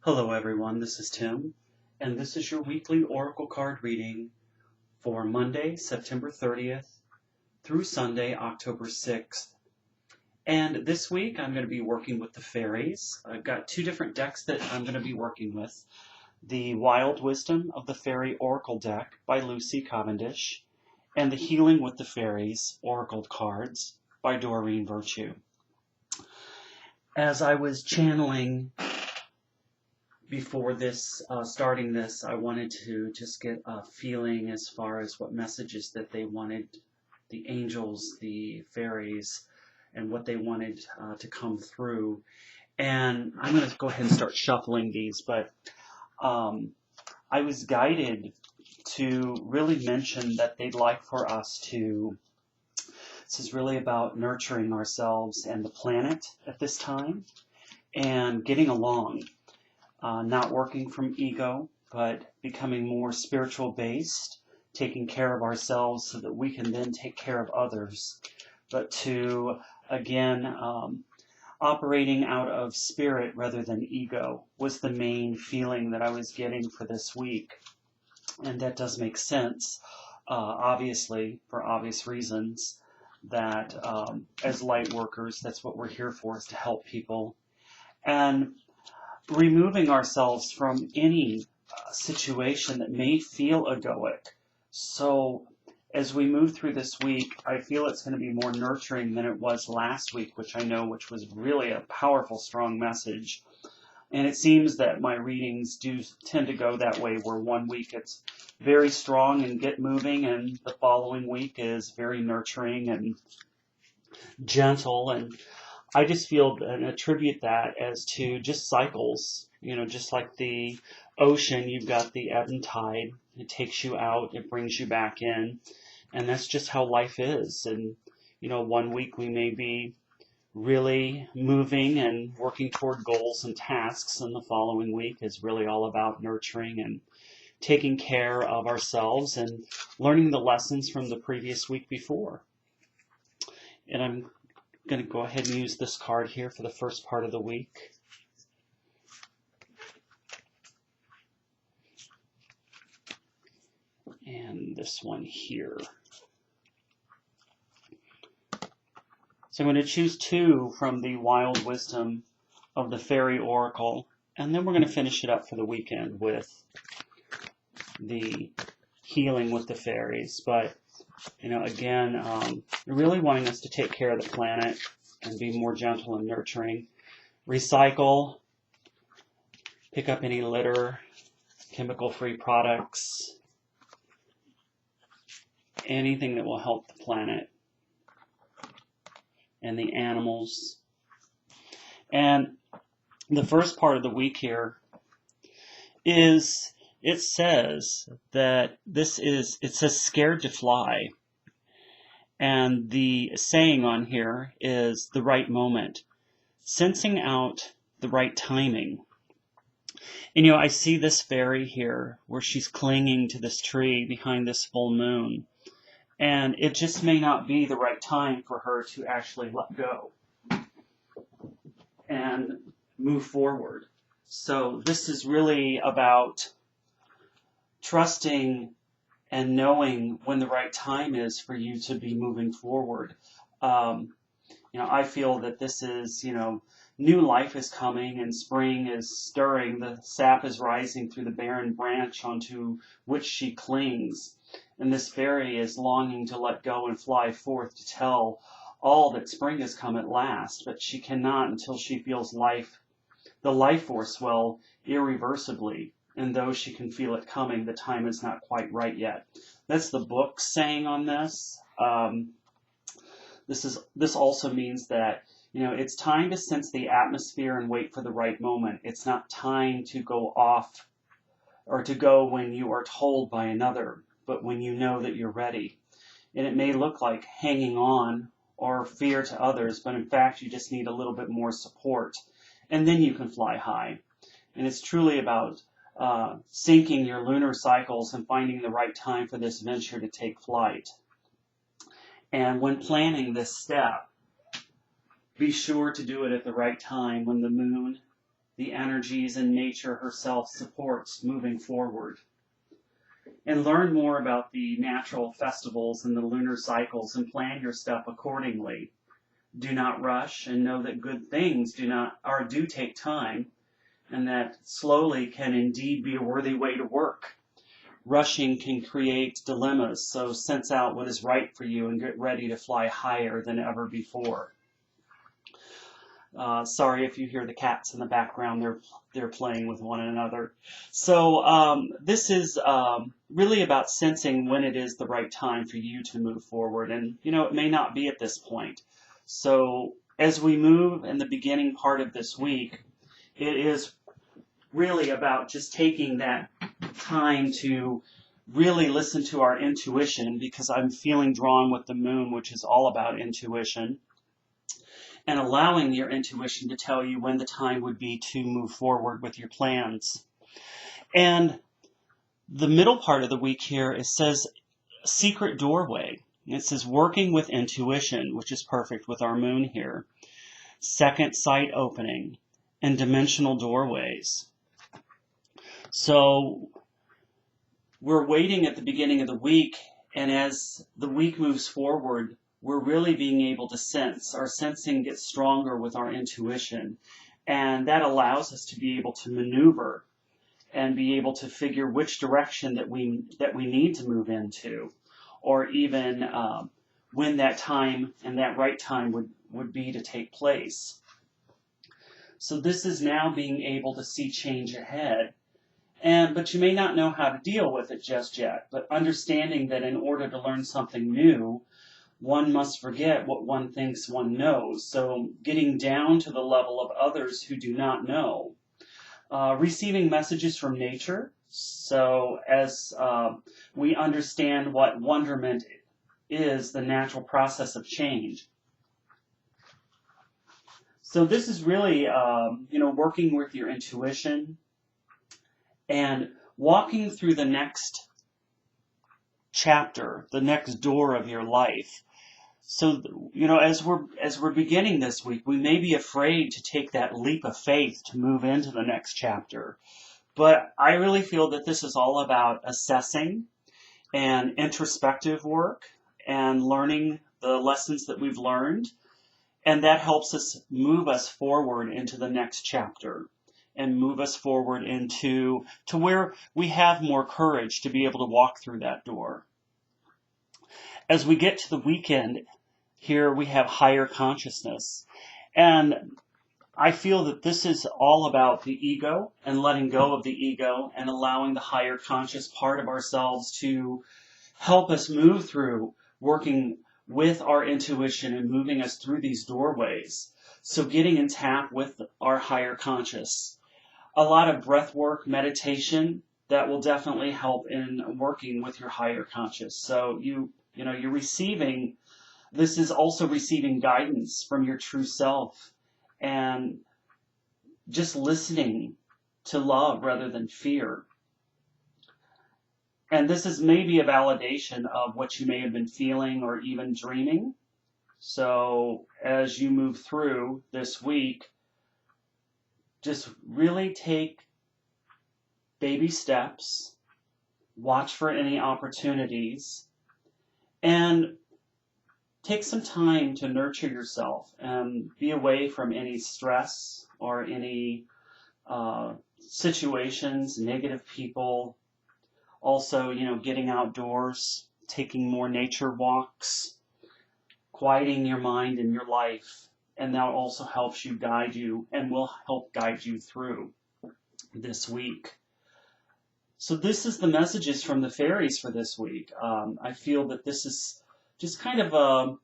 Hello everyone, this is Tim, and this is your weekly Oracle card reading for Monday, September 30th through Sunday, October 6th. And this week I'm going to be working with the Fairies. I've got two different decks that I'm going to be working with. The Wild Wisdom of the Faery Oracle deck by Lucy Cavendish, and the Healing with the Fairies Oracle cards by Doreen Virtue. As I was channeling before starting this, I wanted to just get a feeling as far as what messages that they wanted, the angels, the fairies, and what they wanted to come through. And I'm going to go ahead and start shuffling these, but I was guided to really mention that they'd like for us to, this is really about nurturing ourselves and the planet at this time and getting along. Not working from ego, but becoming more spiritual based, taking care of ourselves so that we can then take care of others. But to, again, operating out of spirit rather than ego was the main feeling that I was getting for this week. And that does make sense, obviously, for obvious reasons, that as light workers, that's what we're here for, is to help people. And removing ourselves from any situation that may feel egoic. So as we move through this week, I feel it's going to be more nurturing than it was last week, which was really a powerful, strong message. And it seems that my readings do tend to go that way, where one week it's very strong and get moving, and the following week is very nurturing and gentle. And I just feel and attribute that as to just cycles, just like the ocean, you've got the ebb and tide. It takes you out, it brings you back in, and that's just how life is. And, one week we may be really moving and working toward goals and tasks, and the following week is really all about nurturing and taking care of ourselves and learning the lessons from the previous week before. And I'm going to go ahead and use this card here for the first part of the week. And this one here. So I'm going to choose two from the Wild Wisdom of the Faery Oracle, and then we're going to finish it up for the weekend with the Healing with the Fairies. But again, really wanting us to take care of the planet and be more gentle and nurturing. Recycle, pick up any litter, chemical-free products, anything that will help the planet and the animals. And the first part of the week here is, it says that it says scared to fly. And the saying on here is the right moment, sensing out the right timing. And I see this fairy here where she's clinging to this tree behind this full moon. And it just may not be the right time for her to actually let go and move forward. So this is really about trusting and knowing when the right time is for you to be moving forward. I feel that this is, new life is coming and spring is stirring. The sap is rising through the barren branch onto which she clings. And this fairy is longing to let go and fly forth to tell all that spring has come at last, but she cannot until she feels the life force swell irreversibly. And though she can feel it coming, the time is not quite right yet. That's the book saying on this. This also means that, it's time to sense the atmosphere and wait for the right moment. It's not time to go off or to go when you are told by another, but when you know that you're ready. And it may look like hanging on or fear to others, but in fact, you just need a little bit more support. And then you can fly high. And it's truly about syncing your lunar cycles and finding the right time for this venture to take flight. And when planning this step, be sure to do it at the right time when the moon the energies and nature herself supports moving forward. And learn more about the natural festivals and the lunar cycles and plan your step accordingly. Do not rush, and know that good things do take time, and that slowly can indeed be a worthy way to work. Rushing can create dilemmas, so sense out what is right for you and get ready to fly higher than ever before. Sorry if you hear the cats in the background, they're playing with one another. So this is really about sensing when it is the right time for you to move forward, and it may not be at this point. So as we move in the beginning part of this week, it is really about just taking that time to really listen to our intuition, because I'm feeling drawn with the moon, which is all about intuition, and allowing your intuition to tell you when the time would be to move forward with your plans. And the middle part of the week here, it says secret doorway. It says working with intuition, which is perfect with our moon here. Second sight opening and dimensional doorways. So we're waiting at the beginning of the week, and as the week moves forward, we're really being able to sense. Our sensing gets stronger with our intuition, and that allows us to be able to maneuver and be able to figure which direction that we need to move into, or even when that time and that right time would be to take place. So this is now being able to see change ahead. But you may not know how to deal with it just yet, but understanding that in order to learn something new, one must forget what one thinks one knows. So getting down to the level of others who do not know. Receiving messages from nature. So as we understand what wonderment is, the natural process of change. So this is really, working with your intuition and walking through the next chapter, the next door of your life. So, as we're beginning this week, we may be afraid to take that leap of faith to move into the next chapter. But I really feel that this is all about assessing and introspective work and learning the lessons that we've learned. And that helps us move us forward into the next chapter and move us forward to where we have more courage to be able to walk through that door. As we get to the weekend, here we have higher consciousness. And I feel that this is all about the ego and letting go of the ego and allowing the higher conscious part of ourselves to help us move through working with our intuition and moving us through these doorways. So getting in tap with our higher conscious. A lot of breath work, meditation, that will definitely help in working with your higher conscious. So you're receiving, this is also receiving guidance from your true self and just listening to love rather than fear. And this is maybe a validation of what you may have been feeling or even dreaming. So as you move through this week, just really take baby steps, watch for any opportunities, and take some time to nurture yourself and be away from any stress or any situations, negative people. Also, getting outdoors, taking more nature walks, quieting your mind and your life, and that also helps you guide you and will help guide you through this week. So this is the messages from the fairies for this week. I feel that this is just kind of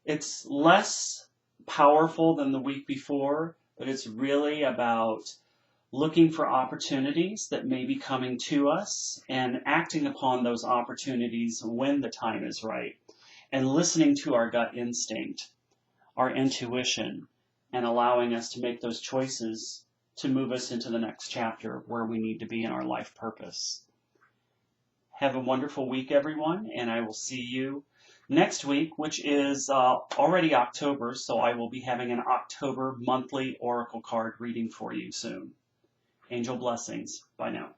it's less powerful than the week before, but it's really about looking for opportunities that may be coming to us and acting upon those opportunities when the time is right, and listening to our gut instinct, our intuition, and allowing us to make those choices to move us into the next chapter where we need to be in our life purpose. Have a wonderful week, everyone, and I will see you next week, which is already October, so I will be having an October monthly oracle card reading for you soon. Angel blessings. Bye now.